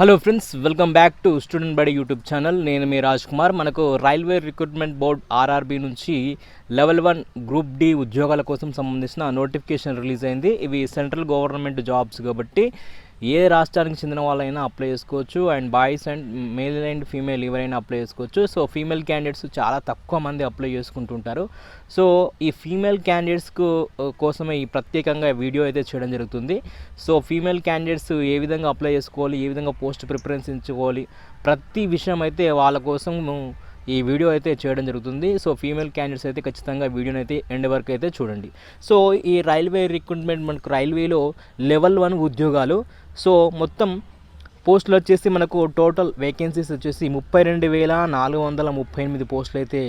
Hello friends, welcome back to student బడి YouTube channel. నేను మీ రాజ్ కుమార్. మనకు రైల్వే రిక్రూట్మెంట్ బోర్డ్ ఆర్ఆర్బీ నుంచి లెవెల్ 1 గ్రూప్ డి ఉద్యోగాల కోసం సంబంధించిన నోటిఫికేషన్ రిలీజ్ అయింది. ఇవి సెంట్రల్ గవర్నమెంట్ జాబ్స్ కాబట్టి ఏ రాష్ట్రానికి చెందిన వాళ్ళైనా అప్లై చేసుకోవచ్చు. And boys and male and female ఎవరైనా అప్లై చేసుకోవచ్చు. సో ఫీమేల్ క్యాండిడేట్స్ చాలా తక్కువ మంది అప్లై చేసుకుంటుంటారు. సో ఈ ఫీమేల్ క్యాండిడేట్స్కు కోసమే ఈ ప్రత్యేకంగా వీడియో అయితే చేయడం జరుగుతుంది. సో ఫీమేల్ క్యాండిడేట్స్ ఏ విధంగా అప్లై చేసుకోవాలి, ఏ విధంగా పోస్ట్ ప్రిఫరెన్స్ ఎంచుకోవాలి, ప్రతి విషయం అయితే వాళ్ళ కోసం ఈ వీడియో అయితే చేయడం జరుగుతుంది. సో ఫీమేల్ క్యాండిడేట్స్ అయితే ఖచ్చితంగా వీడియోని అయితే ఎండ్ వరకు అయితే చూడండి. సో ఈ రైల్వే రిక్రూట్మెంట్ మనకు రైల్వేలో లెవెల్ 1 ఉద్యోగాలు. సో మొత్తం పోస్టులు వచ్చేసి మనకు టోటల్ వేకెన్సీస్ వచ్చేసి 32,438 పోస్టులు అయితే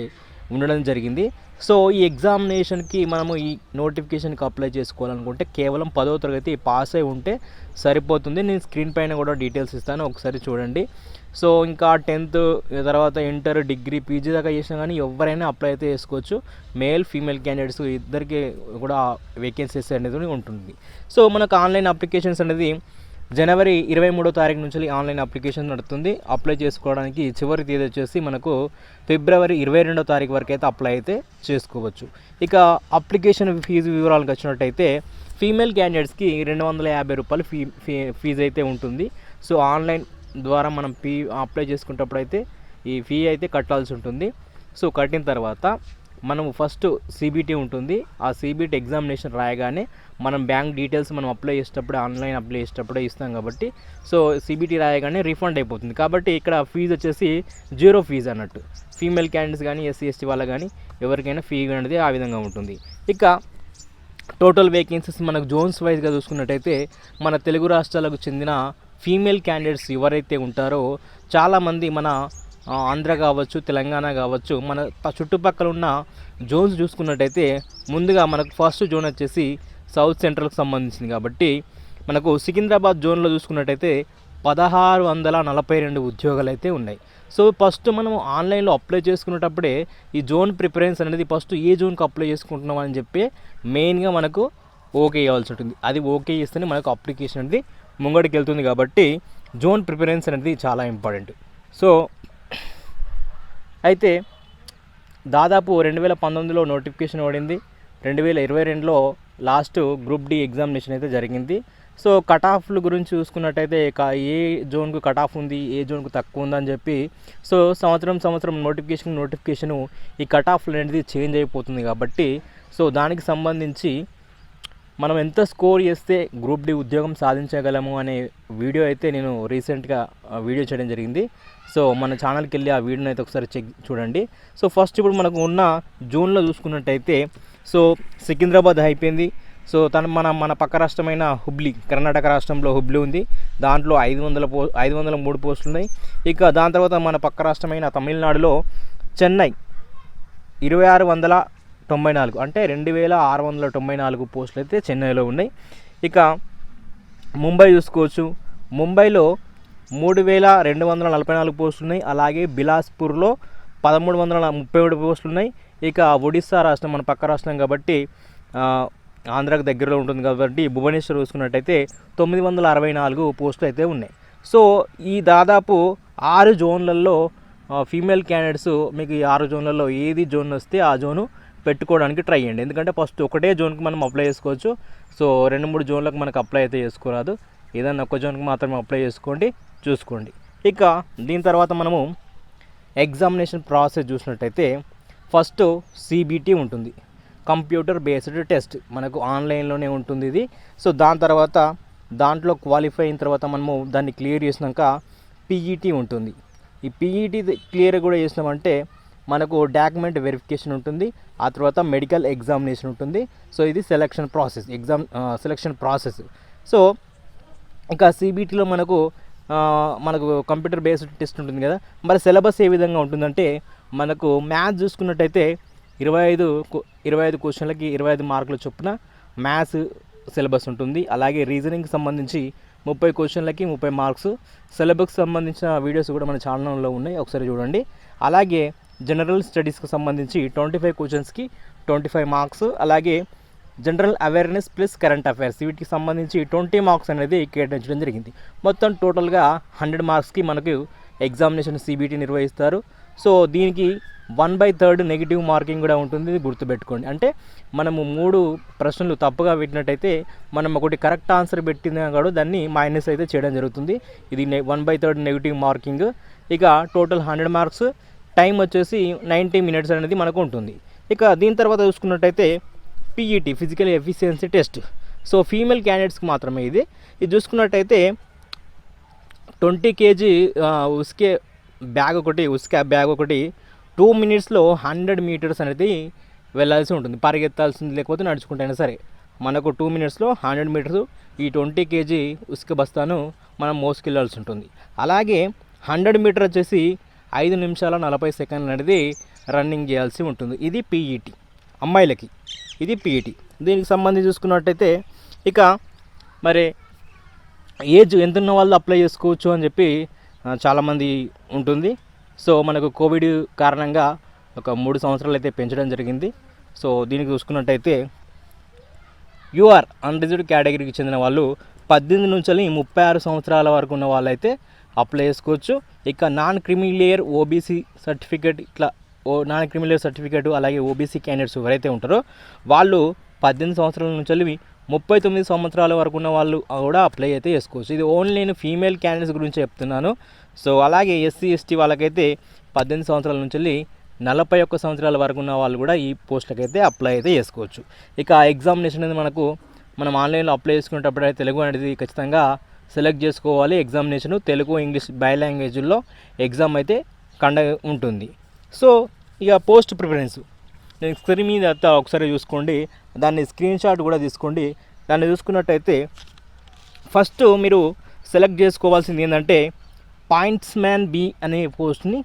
ఉండడం జరిగింది. సో ఈ ఎగ్జామినేషన్కి మనము ఈ నోటిఫికేషన్కి అప్లై చేసుకోవాలనుకుంటే కేవలం 10వ తరగతి పాస్ అయి ఉంటే సరిపోతుంది. నేను స్క్రీన్ పైన కూడా డీటెయిల్స్ ఇస్తాను, ఒకసారి చూడండి. సో ఇంకా 10th తర్వాత ఇంటర్, డిగ్రీ, పీజీ దాకా చేసినా కానీ ఎవరైనా అప్లై అయితే చేసుకోవచ్చు. మేల్ ఫీమేల్ క్యాండిడేట్స్ ఇద్దరికి కూడా వేకెన్సీస్ అనేది ఉంటుంది. సో మనకు ఆన్లైన్ అప్లికేషన్స్ అనేది జనవరి 23వ తారీఖు నుంచి ఆన్లైన్ అప్లికేషన్ నడుస్తుంది. అప్లై చేసుకోవడానికి చివరి తేదీ వచ్చేసి మనకు ఫిబ్రవరి 22వ తారీఖు వరకు అయితే అప్లై అయితే చేసుకోవచ్చు. ఇక అప్లికేషన్ ఫీజు వివరాలకు వచ్చినట్టయితే ఫీమేల్ క్యాండిడేట్స్కి 250 రూపాయలు ఫీజు అయితే ఉంటుంది. సో ఆన్లైన్ ద్వారా మనం అప్లై చేసుకునేటప్పుడు అయితే ఈ ఫీ అయితే కట్టాల్సి ఉంటుంది. సో కట్టిన తర్వాత మనం ఫస్ట్ సిబిటీ ఉంటుంది. ఆ సిబిటీ ఎగ్జామినేషన్ రాయగానే మనం బ్యాంక్ డీటెయిల్స్ మనం అప్లై చేసేటప్పుడు ఆన్లైన్ అప్లై చేసేటప్పుడే ఇస్తాం కాబట్టి సో సిబిటీ రాయగానే రీఫండ్ అయిపోతుంది. కాబట్టి ఇక్కడ ఫీజు వచ్చేసి 0 ఫీజు అన్నట్టు. ఫీమేల్ క్యాండిడేట్స్ కానీ ఎస్సీ ఎస్టీ వాళ్ళ కానీ ఎవరికైనా ఫీ అనేది ఆ విధంగా ఉంటుంది. ఇక టోటల్ వేకెన్సీస్ మనకు జోన్స్ వైజ్గా చూసుకున్నట్టయితే మన తెలుగు రాష్ట్రాలకు చెందిన ఫీమేల్ క్యాండిడేట్స్ ఎవరైతే ఉంటారో చాలామంది మన ఆంధ్ర కావచ్చు, తెలంగాణ కావచ్చు, మన చుట్టుపక్కల ఉన్న జోన్స్ చూసుకున్నట్టయితే ముందుగా మనకు ఫస్ట్ జోన్ వచ్చేసి సౌత్ సెంట్రల్కి సంబంధించింది కాబట్టి మనకు సికింద్రాబాద్ జోన్లో చూసుకున్నట్టయితే 1642 ఉద్యోగాలు అయితే ఉన్నాయి. సో ఫస్ట్ మనం ఆన్లైన్లో అప్లై చేసుకునేటప్పుడే ఈ జోన్ ప్రిఫరెన్స్ అనేది ఫస్ట్ ఏ జోన్కి అప్లై చేసుకుంటున్నాం అని చెప్పి మెయిన్గా మనకు ఓకే ఇవ్వాల్సి ఉంటుంది. అది ఓకే చేస్తేనే మనకు అప్లికేషన్ అనేది ముంగడికి వెళ్తుంది. కాబట్టి జోన్ ప్రిఫరెన్స్ అనేది చాలా ఇంపార్టెంట్. సో అయితే దాదాపు 2019లో నోటిఫికేషన్ పడింది. 2022లో లాస్ట్ గ్రూప్ డి ఎగ్జామినేషన్ అయితే జరిగింది. సో కట్ ఆఫ్ల గురించి చూసుకున్నట్టయితే ఏ జోన్కు కట్ ఆఫ్ ఉంది, ఏ జోన్కు తక్కువ ఉందని చెప్పి సో సంవత్సరం నోటిఫికేషను ఈ కట్ ఆఫ్లు అనేది చేంజ్ అయిపోతుంది. కాబట్టి సో దానికి సంబంధించి మనం ఎంత స్కోర్ చేస్తే గ్రూప్ డి ఉద్యోగం సాధించగలము అనే వీడియో అయితే నేను రీసెంట్గా వీడియో చేయడం జరిగింది. సో మన ఛానల్కి వెళ్ళి ఆ వీడియోని అయితే ఒకసారి చూడండి. సో ఫస్ట్ ఇప్పుడు మనకు ఉన్న జూన్లో చూసుకున్నట్టయితే సో సికింద్రాబాద్ అయిపోయింది. సో మన పక్క రాష్ట్రమైన హుబ్లీ, కర్ణాటక రాష్ట్రంలో హుబ్లీ ఉంది. దాంట్లో 503 పోస్టులు ఉన్నాయి. ఇక దాని తర్వాత మన పక్క రాష్ట్రమైన తమిళనాడులో చెన్నై 2694 అంటే 2694 పోస్టులు అయితే చెన్నైలో ఉన్నాయి. ఇక ముంబై చూసుకోవచ్చు. ముంబైలో 3244 పోస్టులు ఉన్నాయి. అలాగే బిలాస్పూర్లో 1337 పోస్టులు ఉన్నాయి. ఇక ఒడిస్సా రాష్ట్రం మన పక్క రాష్ట్రం కాబట్టి ఆంధ్రాకు దగ్గరలో ఉంటుంది కాబట్టి భువనేశ్వర్ చూసుకున్నట్టయితే 964 పోస్టులు అయితే ఉన్నాయి. సో ఈ దాదాపు 6 జోన్లలో ఫీమేల్ క్యాండిడేట్స్ మీకు ఈ 6 జోన్లలో ఏది జోన్ వస్తే ఆ జోను పెట్టుకోవడానికి ట్రై చేయండి. ఎందుకంటే ఫస్ట్ ఒకటే జోన్కి మనం అప్లై చేసుకోవచ్చు. సో 2-3 జోన్లకు మనకు అప్లై అయితే చేసుకోరాదు. ఏదన్నా ఒక జోన్కి మాత్రమే అప్లై చేసుకోండి, చూసుకోండి. ఇక దీని తర్వాత మనము ఎగ్జామినేషన్ ప్రాసెస్ చూసినట్టయితే ఫస్ట్ సిబిటీ ఉంటుంది, కంప్యూటర్ బేస్డ్ టెస్ట్. మనకు ఆన్లైన్లోనే ఉంటుంది ఇది. సో దాని తర్వాత దాంట్లో క్వాలిఫై అయిన తర్వాత మనము దాన్ని క్లియర్ చేసినాక పీఈటీ ఉంటుంది. ఈ పీఈటీ క్లియర్ కూడా చేసినామంటే మనకు డాక్యుమెంట్ వెరిఫికేషన్ ఉంటుంది. ఆ తర్వాత మెడికల్ ఎగ్జామినేషన్ ఉంటుంది. సో ఇది సెలక్షన్ ప్రాసెస్. సో ఇంకా సిబిటీలో మనకు కంప్యూటర్ బేస్డ్ టెస్ట్ ఉంటుంది కదా. మరి సిలబస్ ఏ విధంగా ఉంటుందంటే మనకు మ్యాథ్స్ చూసుకున్నట్టయితే 25 క్వశ్చన్లకి 25 మార్కుల చొప్పున మ్యాథ్స్ సిలబస్ ఉంటుంది. అలాగే రీజనింగ్కి సంబంధించి 30 క్వశ్చన్లకి 30 మార్క్స్. సిలబస్కి సంబంధించిన వీడియోస్ కూడా మన ఛానల్లో ఉన్నాయి, ఒకసారి చూడండి. అలాగే జనరల్ స్టడీస్కి సంబంధించి 25 క్వశ్చన్స్కి 25 మార్క్స్. అలాగే general awareness plus current affairs వీటికి సంబంధించి 20 మార్క్స్ అనేది కేటాయించడం జరిగింది. మొత్తం టోటల్గా 100 మార్క్స్కి మనకు ఎగ్జామినేషన్ సిబిటి నిర్వహిస్తారు. సో దీనికి 1/3 నెగిటివ్ మార్కింగ్ కూడా ఉంటుంది, ఇది గుర్తుపెట్టుకోండి. అంటే మనము 3 ప్రశ్నలు తప్పుగా పెట్టినట్టయితే మనం ఒకటి కరెక్ట్ ఆన్సర్ పెట్టినా కూడా దాన్ని మైనస్ అయితే చేయడం జరుగుతుంది. ఇది 1/3 నెగిటివ్ మార్కింగ్. ఇక టోటల్ 100 మార్క్స్, టైం వచ్చేసి 90 మినిట్స్ అనేది మనకు ఉంటుంది. ఇక దీని తర్వాత చూసుకున్నట్టయితే PET physical efficiency test. So female క్యాండిడేట్స్కి మాత్రమే ఇది చూసుకున్నట్టయితే 20 kg ఉస్కే బ్యాగ్ ఒకటి 2 మినిట్స్లో 100 మీటర్స్ అనేది వెళ్ళాల్సి ఉంటుంది, పరిగెత్తాల్సింది, లేకపోతే నడుచుకుంటైనా సరే. మనకు 2 మినిట్స్లో 100 మీటర్స్ ఈ 20 kg ఉస్క బస్తాను మనం మోసుకెళ్ళాల్సి ఉంటుంది. అలాగే 100 మీటర్ వచ్చేసి 5 నిమిషాల 40 సెకండ్లు అనేది రన్నింగ్ చేయాల్సి ఉంటుంది. ఇది పీఈటీ అమ్మాయిలకి, ఇది పీఈటీ. దీనికి సంబంధించి చూసుకున్నట్టయితే ఇక మరి ఏజ్ ఎంత ఉన్న వాళ్ళు అప్లై చేసుకోవచ్చు అని చెప్పి చాలామంది ఉంటుంది. సో మనకు కోవిడ్ కారణంగా ఒక 3 సంవత్సరాలు అయితే పెంచడం జరిగింది. సో దీనికి చూసుకున్నట్టయితే యూఆర్ అన్రిజర్వ్డ్ కేటగిరీకి చెందిన వాళ్ళు 18 నుంచి 36 సంవత్సరాల వరకు ఉన్న వాళ్ళైతే అప్లై చేసుకోవచ్చు. ఇక నాన్ క్రిమిలేయర్ ఓబీసీ సర్టిఫికేట్, ఇట్లా నాన్ క్రిమిలేయర్ సర్టిఫికేట్, అలాగే ఓబీసీ క్యాండిడేట్స్ ఎవరైతే ఉంటారో వాళ్ళు 18 సంవత్సరాల నుంచి 39 సంవత్సరాల వరకు ఉన్న వాళ్ళు కూడా అప్లై అయితే చేసుకోవచ్చు. ఇది ఓన్లీ నేను ఫీమేల్ క్యాండిడేట్స్ గురించి చెప్తున్నాను. సో అలాగే ఎస్సీ ఎస్టీ వాళ్ళకైతే 18 సంవత్సరాల నుంచి 41 సంవత్సరాల వరకు ఉన్న వాళ్ళు కూడా ఈ పోస్టులకు అయితే అప్లై అయితే చేసుకోవచ్చు. ఇక ఎగ్జామినేషన్ అనేది మనం ఆన్లైన్లో అప్లై చేసుకునేటప్పుడు అయితే తెలుగు అనేది ఖచ్చితంగా సెలెక్ట్ చేసుకోవాలి. ఎగ్జామినేషన్ తెలుగు ఇంగ్లీష్ బై లాంగ్వేజ్లో ఎగ్జామ్ అయితే ఉంటుంది. సో ఇక పోస్ట్ ప్రిఫరెన్స్ నేను స్క్రీన్ మీద ఒకసారి చూసుకోండి, దాన్ని స్క్రీన్ షాట్ కూడా తీసుకోండి. దాన్ని చూసుకున్నట్టయితే ఫస్ట్ మీరు సెలెక్ట్ చేసుకోవాల్సింది ఏంటంటే పాయింట్స్ మ్యాన్ బి అనే పోస్ట్ని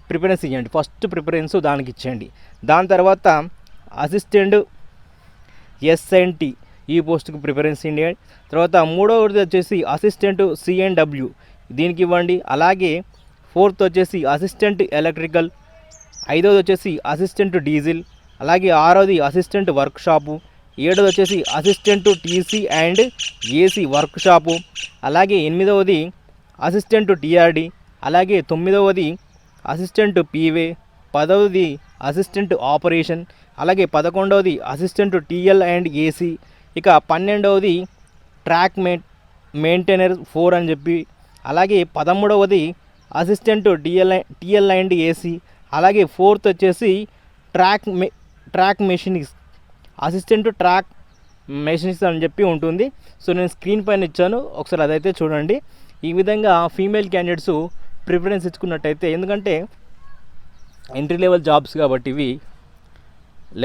ప్రిఫరెన్స్ ఇవ్వండి. ఫస్ట్ ప్రిఫరెన్స్ దానికి ఇచ్చేయండి. దాని తర్వాత అసిస్టెంట్ ఎస్ఎన్టీ ఈ పోస్ట్కి ప్రిఫరెన్స్ ఇవ్వండి. తర్వాత మూడవది వచ్చేసి అసిస్టెంట్ సిఎన్డబ్ల్యూ దీనికి ఇవ్వండి. అలాగే 4th వచ్చేసి అసిస్టెంట్ ఎలక్ట్రికల్, 5వది వచ్చేసి అసిస్టెంట్ డీజిల్, అలాగే 6వది అసిస్టెంట్ వర్క్షాపు, 7వది వచ్చేసి assistant TC and AC workshop, అలాగే 8వది అసిస్టెంట్ టీఆర్డీ, అలాగే 9వది అసిస్టెంట్ పీవే, 10వది అసిస్టెంట్ ఆపరేషన్, అలాగే 11వది అసిస్టెంట్ టీఎల్ అండ్ ఏసీ, ఇక 12వది ట్రాక్ మెయింటైనర్ 4 అని చెప్పి, అలాగే 13వది అసిస్టెంట్ టీఎల్ అండ్ ఏసీ, అలాగే 4th వచ్చేసి track machinist, assistant track machinist అని చెప్పి ఉంటుంది. సో నేను స్క్రీన్ పైన ఇచ్చాను, ఒకసారి అదైతే చూడండి. ఈ విధంగా ఫీమేల్ క్యాండిడేట్స్ ప్రిఫరెన్స్ ఇచ్చుకున్నట్టయితే, ఎందుకంటే ఎంట్రీ లెవెల్ జాబ్స్ కాబట్టి, ఇవి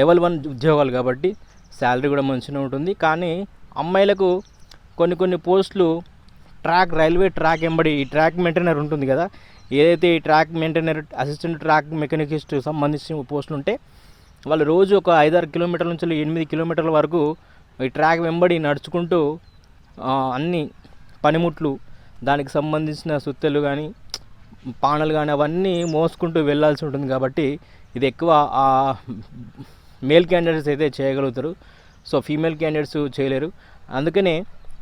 లెవెల్ 1 ఉద్యోగాలు కాబట్టి శాలరీ కూడా మంచిగా ఉంటుంది. కానీ అమ్మాయిలకు కొన్ని పోస్టులు రైల్వే ట్రాక్ ఎంబడి ఈ ట్రాక్ మెయింటైనర్ ఉంటుంది కదా, ఏదైతే ఈ ట్రాక్ మెయింటైనర్ అసిస్టెంట్ ట్రాక్ మెకానికిస్ట్ సంబంధించిన పోస్టులు ఉంటే వాళ్ళు రోజు ఒక 5-6 కిలోమీటర్ల నుంచి 8 కిలోమీటర్ల వరకు ఈ ట్రాక్ వెంబడి నడుచుకుంటూ అన్ని పనిముట్లు, దానికి సంబంధించిన సుత్తెలు కానీ పానలు కానీ అవన్నీ మోసుకుంటూ వెళ్ళాల్సి ఉంటుంది. కాబట్టి ఇది ఎక్కువ మేల్ క్యాండిడేట్స్ అయితే చేయగలుగుతారు. సో ఫీమేల్ క్యాండిడేట్స్ చేయలేరు. అందుకనే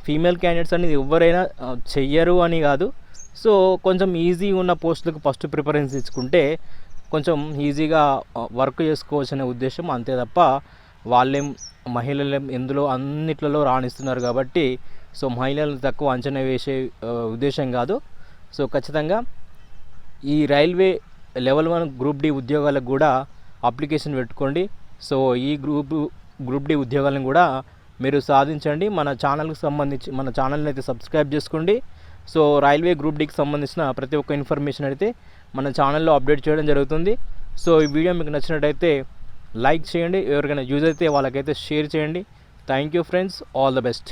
ఫీమేల్ క్యాండిడేట్స్ అనేది ఎవరైనా చెయ్యరు అని కాదు. సో కొంచెం ఈజీ ఉన్న పోస్టులకు ఫస్ట్ ప్రిఫరెన్స్ ఇచ్చుకుంటే కొంచెం ఈజీగా వర్క్ చేసుకోవచ్చు అనే ఉద్దేశం, అంతే తప్ప వాళ్ళేం మహిళలు ఎందులో అన్నిట్లలో రాణిస్తున్నారు కాబట్టి సో మహిళలను తక్కువ అంచనా వేసే ఉద్దేశం కాదు. సో ఖచ్చితంగా ఈ రైల్వే లెవెల్ 1 గ్రూప్ డి ఉద్యోగాలకు కూడా అప్లికేషన్ పెట్టుకోండి. సో ఈ గ్రూప్ డి ఉద్యోగాలను కూడా మీరు సాధించండి. మన ఛానల్కి సంబంధించి మన ఛానల్ని అయితే సబ్స్క్రైబ్ చేసుకోండి. సో రైల్వే గ్రూప్ డికి సంబంధించిన ప్రతి ఒక్క ఇన్ఫర్మేషన్ అయితే మన ఛానల్లో అప్డేట్ చేయడం జరుగుతుంది. సో ఈ వీడియో మీకు నచ్చినట్టయితే లైక్ చేయండి, ఎవరికైనా యూజ్ అయితే వాళ్ళకైతే షేర్ చేయండి. Thank you friends, all the best.